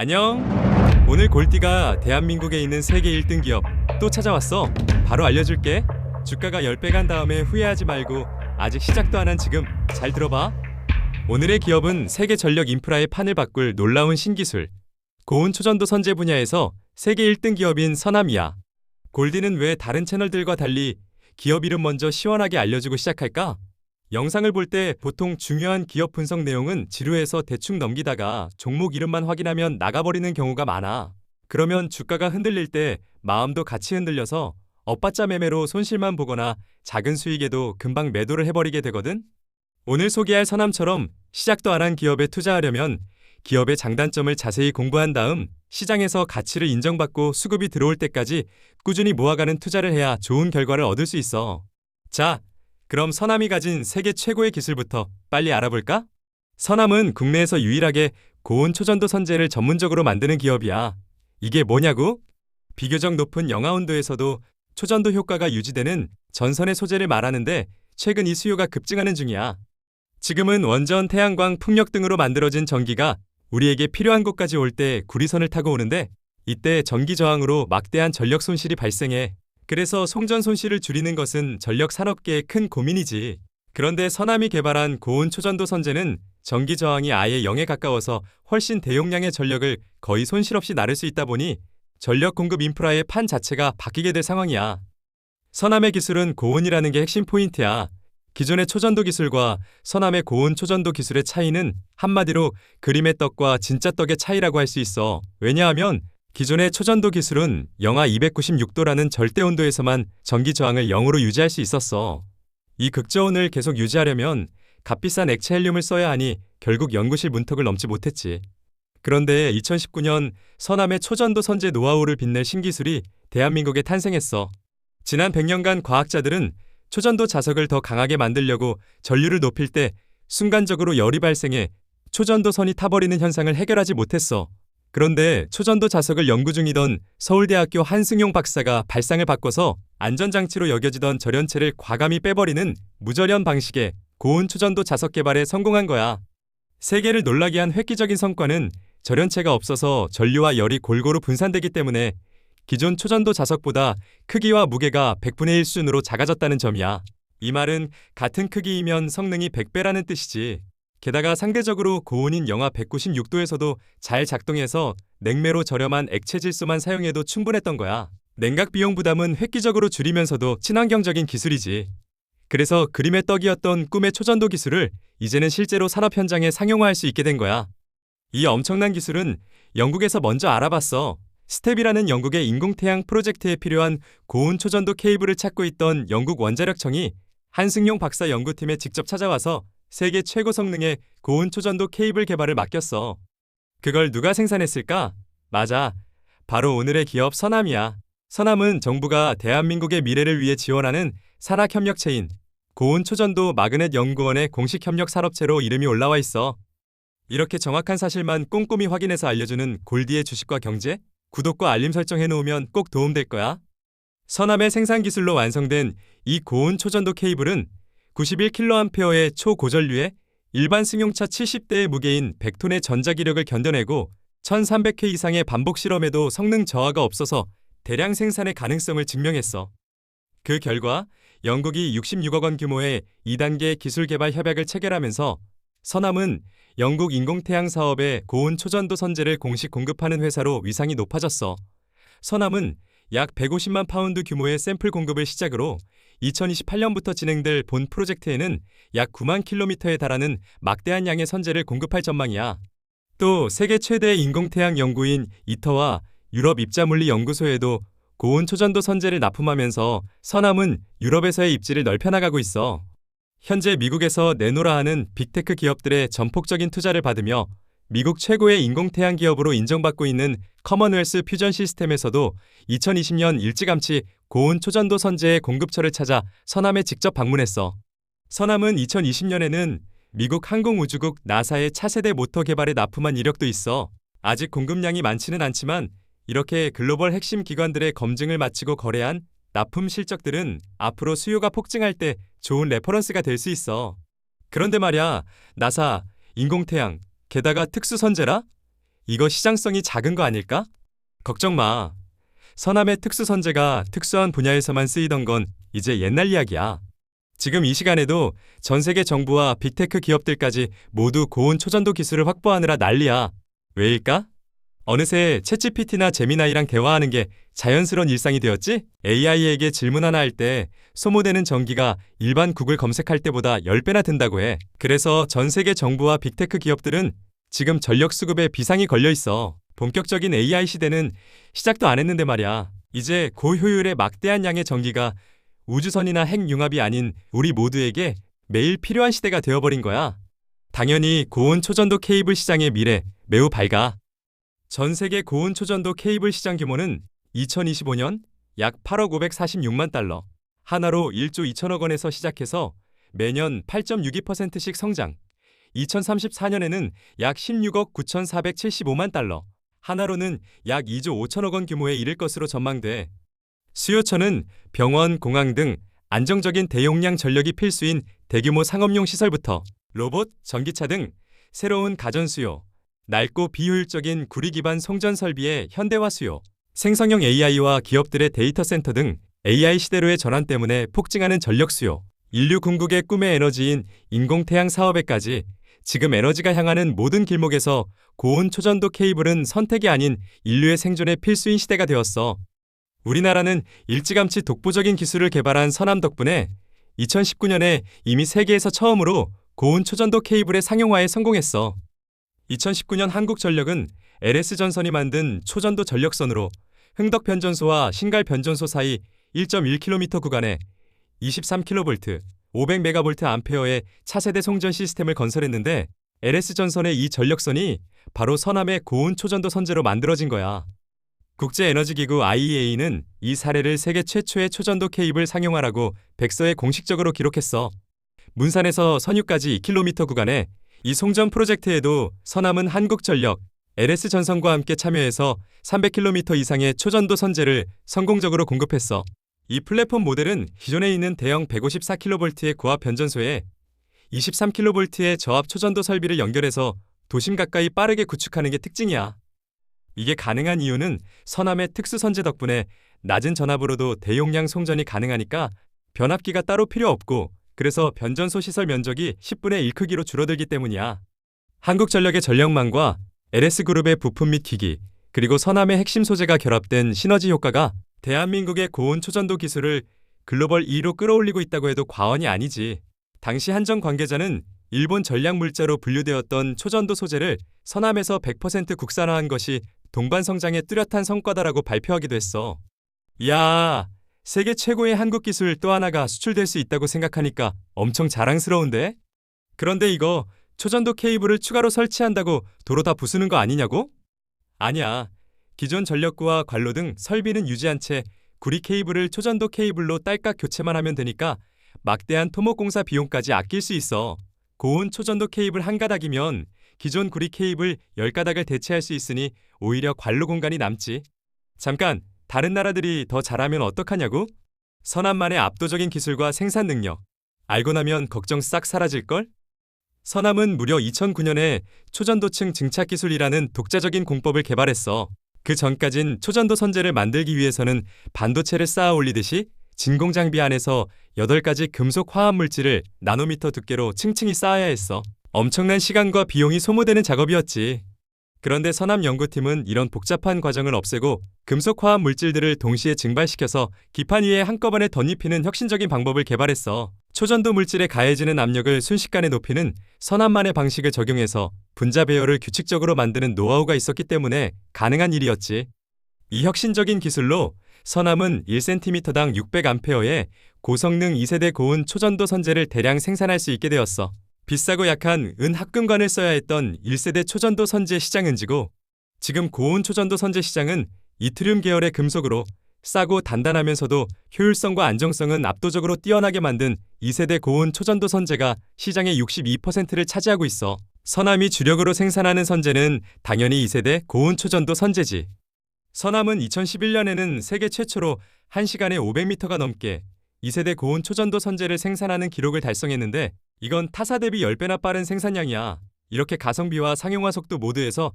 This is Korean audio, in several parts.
안녕. 오늘 골디가 대한민국에 있는 세계 1등 기업 또 찾아왔어. 바로 알려줄게. 주가가 10배 간 다음에 후회하지 말고 아직 시작도 안 한 지금 잘 들어봐. 오늘의 기업은 세계 전력 인프라의 판을 바꿀 놀라운 신기술, 고온 초전도 선제 분야에서 세계 1등 기업인 서남이야. 골디는 왜 다른 채널들과 달리 기업 이름 먼저 시원하게 알려주고 시작할까? 영상을 볼 때 보통 중요한 기업 분석 내용은 지루해서 대충 넘기다가 종목 이름만 확인하면 나가버리는 경우가 많아. 그러면 주가가 흔들릴 때 마음도 같이 흔들려서 엇받자 매매로 손실만 보거나 작은 수익에도 금방 매도를 해버리게 되거든? 오늘 소개할 서남처럼 시작도 안 한 기업에 투자하려면 기업의 장단점을 자세히 공부한 다음 시장에서 가치를 인정받고 수급이 들어올 때까지 꾸준히 모아가는 투자를 해야 좋은 결과를 얻을 수 있어. 자, 그럼 서남이 가진 세계 최고의 기술부터 빨리 알아볼까? 서남은 국내에서 유일하게 고온 초전도 선제를 전문적으로 만드는 기업이야. 이게 뭐냐고? 비교적 높은 영하 온도에서도 초전도 효과가 유지되는 전선의 소재를 말하는데 최근 이 수요가 급증하는 중이야. 지금은 원전, 태양광, 풍력 등으로 만들어진 전기가 우리에게 필요한 곳까지 올 때 구리선을 타고 오는데 이때 전기 저항으로 막대한 전력 손실이 발생해. 그래서 송전 손실을 줄이는 것은 전력 산업계의 큰 고민이지. 그런데 서남이 개발한 고온 초전도 선제는 전기 저항이 아예 0에 가까워서 훨씬 대용량의 전력을 거의 손실 없이 나를 수 있다 보니 전력 공급 인프라의 판 자체가 바뀌게 될 상황이야. 서남의 기술은 고온이라는 게 핵심 포인트야. 기존의 초전도 기술과 서남의 고온 초전도 기술의 차이는 한마디로 그림의 떡과 진짜 떡의 차이라고 할 수 있어. 왜냐하면 기존의 초전도 기술은 영하 296도라는 절대 온도에서만 전기 저항을 0으로 유지할 수 있었어. 이 극저온을 계속 유지하려면 값비싼 액체 헬륨을 써야 하니 결국 연구실 문턱을 넘지 못했지. 그런데 2019년 서남의 초전도 선제 노하우를 빛낼 신기술이 대한민국에 탄생했어. 지난 100년간 과학자들은 초전도 자석을 더 강하게 만들려고 전류를 높일 때 순간적으로 열이 발생해 초전도 선이 타버리는 현상을 해결하지 못했어. 그런데 초전도 자석을 연구 중이던 서울대학교 한승용 박사가 발상을 바꿔서 안전장치로 여겨지던 절연체를 과감히 빼버리는 무절연 방식의 고온 초전도 자석 개발에 성공한 거야. 세계를 놀라게 한 획기적인 성과는 절연체가 없어서 전류와 열이 골고루 분산되기 때문에 기존 초전도 자석보다 크기와 무게가 100분의 1 수준으로 작아졌다는 점이야. 이 말은 같은 크기이면 성능이 100배라는 뜻이지. 게다가 상대적으로 고온인 영하 196도에서도 잘 작동해서 냉매로 저렴한 액체 질소만 사용해도 충분했던 거야. 냉각 비용 부담은 획기적으로 줄이면서도 친환경적인 기술이지. 그래서 그림의 떡이었던 꿈의 초전도 기술을 이제는 실제로 산업 현장에 상용화할 수 있게 된 거야. 이 엄청난 기술은 영국에서 먼저 알아봤어. 스텝이라는 영국의 인공태양 프로젝트에 필요한 고온 초전도 케이블을 찾고 있던 영국 원자력청이 한승용 박사 연구팀에 직접 찾아와서 세계 최고 성능의 고온 초전도 케이블 개발을 맡겼어. 그걸 누가 생산했을까? 맞아. 바로 오늘의 기업 서남이야. 서남은 정부가 대한민국의 미래를 위해 지원하는 산학협력체인 고온 초전도 마그넷 연구원의 공식 협력 산업체로 이름이 올라와 있어. 이렇게 정확한 사실만 꼼꼼히 확인해서 알려주는 골디의 주식과 경제? 구독과 알림 설정 해놓으면 꼭 도움될 거야. 서남의 생산 기술로 완성된 이 고온 초전도 케이블은 91kA의 초고전류에 일반 승용차 70대의 무게인 100톤의 전자기력을 견뎌내고 1300회 이상의 반복 실험에도 성능 저하가 없어서 대량 생산의 가능성을 증명했어. 그 결과 영국이 66억 원 규모의 2단계 기술 개발 협약을 체결하면서 서남은 영국 인공태양 사업에 고온 초전도 선제를 공식 공급하는 회사로 위상이 높아졌어. 서남은 약 150만 파운드 규모의 샘플 공급을 시작으로 2028년부터 진행될 본 프로젝트에는 약 9만 킬로미터에 달하는 막대한 양의 선제를 공급할 전망이야. 또 세계 최대의 인공태양 연구인 이터와 유럽 입자물리 연구소에도 고온 초전도 선제를 납품하면서 서남은 유럽에서의 입지를 넓혀나가고 있어. 현재 미국에서 내노라 하는 빅테크 기업들의 전폭적인 투자를 받으며 미국 최고의 인공태양 기업으로 인정받고 있는 커먼웰스 퓨전 시스템에서도 2020년 일찌감치 고온 초전도 선제의 공급처를 찾아 서남에 직접 방문했어. 서남은 2020년에는 미국 항공우주국 나사의 차세대 모터 개발에 납품한 이력도 있어. 아직 공급량이 많지는 않지만 이렇게 글로벌 핵심 기관들의 검증을 마치고 거래한 납품 실적들은 앞으로 수요가 폭증할 때 좋은 레퍼런스가 될 수 있어. 그런데 말야, 나사, 인공태양, 게다가 특수선제라? 이거 시장성이 작은 거 아닐까? 걱정 마. 서남의 특수 선제가 특수한 분야에서만 쓰이던 건 이제 옛날 이야기야. 지금 이 시간에도 전 세계 정부와 빅테크 기업들까지 모두 고온 초전도 기술을 확보하느라 난리야. 왜일까? 어느새 챗GPT나 제미나이랑 대화하는 게 자연스러운 일상이 되었지? AI에게 질문 하나 할 때 소모되는 전기가 일반 구글 검색할 때보다 10배나 든다고 해. 그래서 전 세계 정부와 빅테크 기업들은 지금 전력 수급에 비상이 걸려 있어. 본격적인 AI 시대는 시작도 안 했는데 말이야. 이제 고효율의 막대한 양의 전기가 우주선이나 핵융합이 아닌 우리 모두에게 매일 필요한 시대가 되어버린 거야. 당연히 고온 초전도 케이블 시장의 미래 매우 밝아. 전 세계 고온 초전도 케이블 시장 규모는 2025년 약 8억 546만 달러, 하나로 1조 2천억 원에서 시작해서 매년 8.62%씩 성장, 2034년에는 약 16억 9,475만 달러, 하나로는 약 2조 5천억 원 규모에 이를 것으로 전망돼. 수요처는 병원, 공항 등 안정적인 대용량 전력이 필수인 대규모 상업용 시설부터 로봇, 전기차 등 새로운 가전 수요, 낡고 비효율적인 구리 기반 송전 설비의 현대화 수요, 생성형 AI와 기업들의 데이터 센터 등 AI 시대로의 전환 때문에 폭증하는 전력 수요, 인류 궁극의 꿈의 에너지인 인공태양 사업에까지 지금 에너지가 향하는 모든 길목에서 고온 초전도 케이블은 선택이 아닌 인류의 생존의 필수인 시대가 되었어. 우리나라는 일찌감치 독보적인 기술을 개발한 서남 덕분에 2019년에 이미 세계에서 처음으로 고온 초전도 케이블의 상용화에 성공했어. 2019년 한국전력은 LS전선이 만든 초전도 전력선으로 흥덕 변전소와 신갈 변전소 사이 1.1km 구간에 23kV, 500MVA 차세대 송전 시스템을 건설했는데 LS전선의 이 전력선이 바로 서남의 고온 초전도 선제로 만들어진 거야. 국제에너지기구 IEA는 이 사례를 세계 최초의 초전도 케이블 상용화라고 백서에 공식적으로 기록했어. 문산에서 선유까지 2km 구간에 이 송전 프로젝트에도 서남은 한국전력, LS전선과 함께 참여해서 300km 이상의 초전도 선제를 성공적으로 공급했어. 이 플랫폼 모델은 기존에 있는 대형 154kV의 고압 변전소에 23kV의 저압 초전도 설비를 연결해서 도심 가까이 빠르게 구축하는 게 특징이야. 이게 가능한 이유는 서남의 특수 선제 덕분에 낮은 전압으로도 대용량 송전이 가능하니까 변압기가 따로 필요 없고, 그래서 변전소 시설 면적이 10분의 1 크기로 줄어들기 때문이야. 한국전력의 전력망과 LS그룹의 부품 및 기기, 그리고 서남의 핵심 소재가 결합된 시너지 효과가 대한민국의 고온 초전도 기술을 글로벌 2위로 끌어올리고 있다고 해도 과언이 아니지. 당시 한전 관계자는 일본 전략물자로 분류되었던 초전도 소재를 서남에서 100% 국산화한 것이 동반 성장의 뚜렷한 성과다라고 발표하기도 했어. 이야, 세계 최고의 한국 기술 또 하나가 수출될 수 있다고 생각하니까 엄청 자랑스러운데? 그런데 이거 초전도 케이블을 추가로 설치한다고 도로 다 부수는 거 아니냐고? 아니야. 기존 전력구와 관로 등 설비는 유지한 채 구리 케이블을 초전도 케이블로 딸깍 교체만 하면 되니까 막대한 토목공사 비용까지 아낄 수 있어. 고온 초전도 케이블 한 가닥이면 기존 구리 케이블 10가닥을 대체할 수 있으니 오히려 관로 공간이 남지. 잠깐, 다른 나라들이 더 잘하면 어떡하냐고? 서남만의 압도적인 기술과 생산 능력. 알고 나면 걱정 싹 사라질걸? 서남은 무려 2009년에 초전도층 증착 기술이라는 독자적인 공법을 개발했어. 그 전까진 초전도 선제를 만들기 위해서는 반도체를 쌓아 올리듯이 진공 장비 안에서 8가지 금속 화합 물질을 나노미터 두께로 층층이 쌓아야 했어. 엄청난 시간과 비용이 소모되는 작업이었지. 그런데 서남 연구팀은 이런 복잡한 과정을 없애고 금속 화합 물질들을 동시에 증발시켜서 기판 위에 한꺼번에 덧입히는 혁신적인 방법을 개발했어. 초전도 물질에 가해지는 압력을 순식간에 높이는 서남만의 방식을 적용해서 분자 배열을 규칙적으로 만드는 노하우가 있었기 때문에 가능한 일이었지. 이 혁신적인 기술로 서남은 1cm당 600A의 고성능 2세대 고온 초전도 선제를 대량 생산할 수 있게 되었어. 비싸고 약한 은합금관을 써야 했던 1세대 초전도 선제 시장은 지고, 지금 고온 초전도 선제 시장은 이트륨 계열의 금속으로 싸고 단단하면서도 효율성과 안정성은 압도적으로 뛰어나게 만든 2세대 고온 초전도 선제가 시장의 62%를 차지하고 있어. 서남이 주력으로 생산하는 선제는 당연히 2세대 고온 초전도 선제지. 서남은 2011년에는 세계 최초로 1시간에 500m가 넘게 2세대 고온 초전도 선제를 생산하는 기록을 달성했는데, 이건 타사 대비 10배나 빠른 생산량이야. 이렇게 가성비와 상용화 속도 모두에서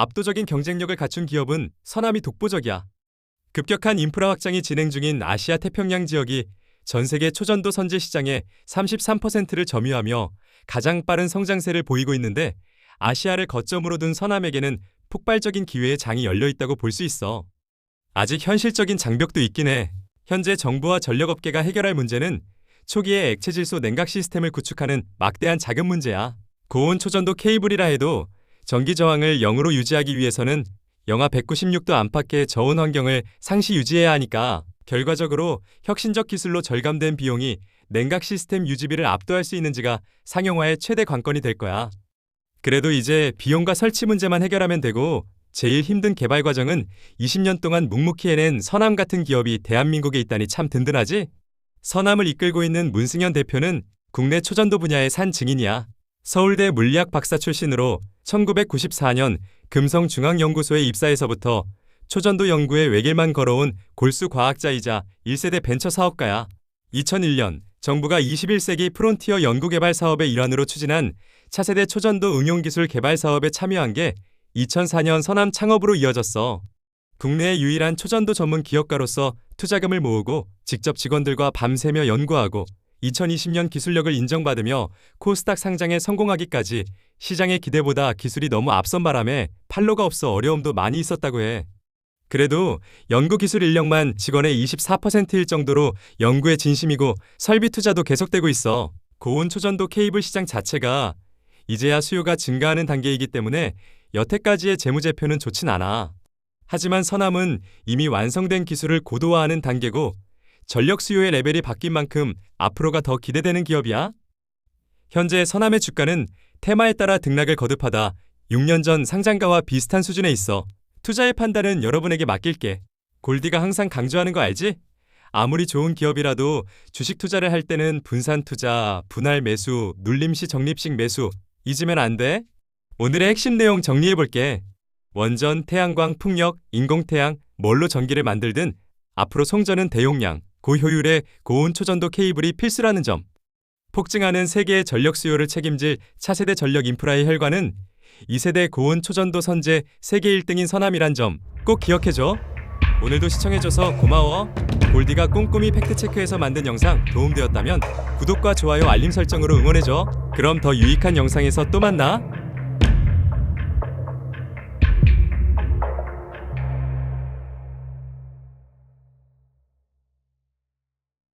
압도적인 경쟁력을 갖춘 기업은 서남이 독보적이야. 급격한 인프라 확장이 진행 중인 아시아 태평양 지역이 전 세계 초전도 선제 시장의 33%를 점유하며 가장 빠른 성장세를 보이고 있는데 아시아를 거점으로 둔 서남에게는 폭발적인 기회의 장이 열려 있다고 볼 수 있어. 아직 현실적인 장벽도 있긴 해. 현재 정부와 전력업계가 해결할 문제는 초기에 액체질소 냉각 시스템을 구축하는 막대한 자금 문제야. 고온 초전도 케이블이라 해도 전기 저항을 0으로 유지하기 위해서는 영하 196도 안팎의 저온 환경을 상시 유지해야 하니까 결과적으로 혁신적 기술로 절감된 비용이 냉각 시스템 유지비를 압도할 수 있는지가 상용화의 최대 관건이 될 거야. 그래도 이제 비용과 설치 문제만 해결하면 되고 제일 힘든 개발 과정은 20년 동안 묵묵히 해낸 서남 같은 기업이 대한민국에 있다니 참 든든하지? 서남을 이끌고 있는 문승현 대표는 국내 초전도 분야의 산 증인이야. 서울대 물리학 박사 출신으로 1994년 금성중앙연구소에 입사해서부터 초전도 연구에 외길만 걸어온 골수 과학자이자 1세대 벤처 사업가야. 2001년 정부가 21세기 프론티어 연구개발 사업의 일환으로 추진한 차세대 초전도 응용기술 개발 사업에 참여한 게 2004년 서남 창업으로 이어졌어. 국내의 유일한 초전도 전문 기업가로서 투자금을 모으고 직접 직원들과 밤새며 연구하고 2020년 기술력을 인정받으며 코스닥 상장에 성공하기까지 시장의 기대보다 기술이 너무 앞선 바람에 판로가 없어 어려움도 많이 있었다고 해. 그래도 연구기술 인력만 직원의 24%일 정도로 연구에 진심이고 설비 투자도 계속되고 있어. 고온 초전도 케이블 시장 자체가 이제야 수요가 증가하는 단계이기 때문에 여태까지의 재무제표는 좋진 않아. 하지만 서남은 이미 완성된 기술을 고도화하는 단계고 전력 수요의 레벨이 바뀐 만큼 앞으로가 더 기대되는 기업이야. 현재 서남의 주가는 테마에 따라 등락을 거듭하다 6년 전 상장가와 비슷한 수준에 있어. 투자의 판단은 여러분에게 맡길게. 골디가 항상 강조하는 거 알지? 아무리 좋은 기업이라도 주식 투자를 할 때는 분산 투자, 분할 매수, 눌림시 적립식 매수 잊으면 안 돼. 오늘의 핵심 내용 정리해볼게. 원전, 태양광, 풍력, 인공태양, 뭘로 전기를 만들든 앞으로 송전은 대용량, 고효율의 고온 초전도 케이블이 필수라는 점. 폭증하는 세계의 전력 수요를 책임질 차세대 전력 인프라의 혈관은 2세대 고온 초전도 선제 세계 1등인 서남이란 점 꼭 기억해줘. 오늘도 시청해줘서 고마워. 골디가 꼼꼼히 팩트체크해서 만든 영상 도움되었다면 구독과 좋아요 알림 설정으로 응원해줘. 그럼 더 유익한 영상에서 또 만나.